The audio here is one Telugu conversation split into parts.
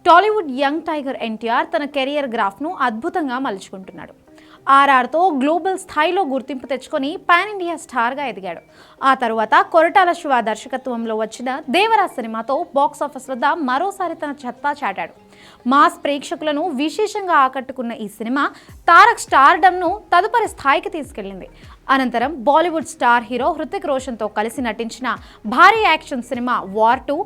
టాలీవుడ్ యంగ్ టైగర్ ఎన్టీఆర్ తన కెరియర్ గ్రాఫ్ను అద్భుతంగా మలుచుకుంటున్నాడు. ఆర్ఆర్తో గ్లోబల్ స్థాయిలో గుర్తింపు తెచ్చుకొని పాన్ ఇండియా స్టార్గా ఎదిగాడు. ఆ తరువాత కొరటాల శివ దర్శకత్వంలో వచ్చిన దేవరా సినిమాతో బాక్సాఫీస్ వద్ద మరోసారి తన సత్తా చాటాడు. మాస్ ప్రేక్షకులను విశేషంగా ఆకట్టుకున్న ఈ సినిమా తారక్ స్టార్డమ్ను తదుపరి స్థాయికి తీసుకెళ్లింది. అనంతరం బాలీవుడ్ స్టార్ హీరో హృతిక్ రోషన్తో కలిసి నటించిన భారీ యాక్షన్ సినిమా వార్ 2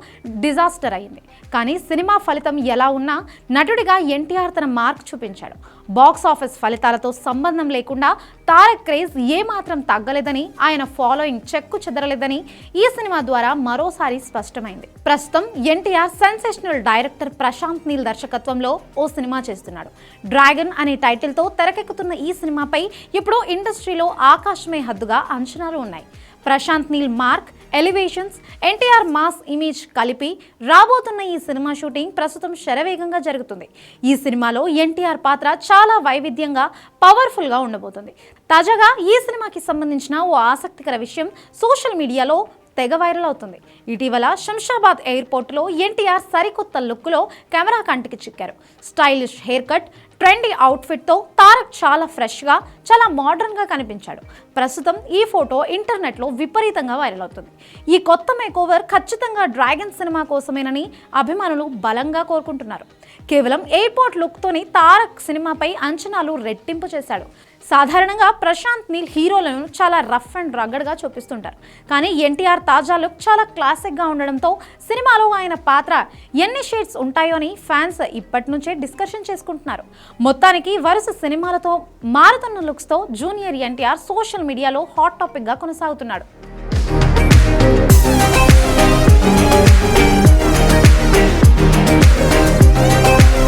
డిజాస్టర్ అయింది. కానీ సినిమా ఫలితం ఎలా ఉన్నా నటుడిగా ఎన్టీఆర్ తన మార్క్ చూపించాడు. బాక్స్ ఆఫీస్ ఫలితాలతో సంబంధం లేకుండా తారక్ క్రేజ్ ఏమాత్రం తగ్గలేదని, ఆయన ఫాలోయింగ్ చెక్కు చెదరలేదని ఈ సినిమా ద్వారా మరోసారి స్పష్టమైంది. ప్రస్తుతం ఎన్టీఆర్ సెన్సేషనల్ డైరెక్టర్ ప్రశాంత్ నీల్ దర్శకత్వంలో ఓ సినిమా చేస్తున్నాడు. డ్రాగన్ అనే టైటిల్తో తెరకెక్కుతున్న ఈ సినిమాపై ఇప్పుడు ఇండస్ట్రీలో ఆకాశమే హద్దుగా అంచనాలు ఉన్నాయి. Prashanth Neel mark, elevations, NTR mass image కలిపి రాబోతున్న ఈ సినిమా షూటింగ్ ప్రస్తుతం శరవేగంగా జరుగుతుంది. ఈ సినిమాలో ఎన్టీఆర్ పాత్ర చాలా వైవిధ్యంగా, పవర్ఫుల్గా ఉండబోతుంది. తాజాగా ఈ సినిమాకి సంబంధించిన ఓ ఆసక్తికర విషయం సోషల్ మీడియాలో తెగ వైరల్ అవుతుంది. ఇటీవల శంషాబాద్ ఎయిర్పోర్ట్లో ఎన్టీఆర్ సరికొత్త లుక్లో కెమెరా కంటికి చిక్కారు. స్టైలిష్ హెయిర్ కట్, ట్రెండీ అవుట్ఫిట్తో తారక్ చాలా ఫ్రెష్గా, చాలా మోడర్న్గా కనిపించాడు. ప్రస్తుతం ఈ ఫోటో ఇంటర్నెట్లో విపరీతంగా వైరల్ అవుతుంది. ఈ కొత్త మేకోవర్ ఖచ్చితంగా డ్రాగన్ సినిమా కోసమేనని అభిమానులు బలంగా కోరుకుంటున్నారు. కేవలం ఎయిర్పోర్ట్ లుక్తోని తారక్ సినిమాపై అంచనాలు రెట్టింపు చేశాడు. సాధారణంగా ప్రశాంత్ నీల్ హీరోలను చాలా రఫ్ అండ్ రగ్గడ్గా చూపిస్తుంటారు. కానీ ఎన్టీఆర్ తాజా లుక్ చాలా క్లాసిక్గా ఉండడంతో సినిమాలో ఆయన పాత్ర ఎన్ని షేడ్స్ ఉంటాయో అని ఫ్యాన్స్ ఇప్పటి నుంచే డిస్కషన్ చేసుకుంటున్నారు. మొత్తానికి వరుస సినిమాలతో మారుతున్న లుక్స్తో జూనియర్ ఎన్టీఆర్ సోషల్ మీడియాలో హాట్ టాపిక్గా కొనసాగుతున్నాడు.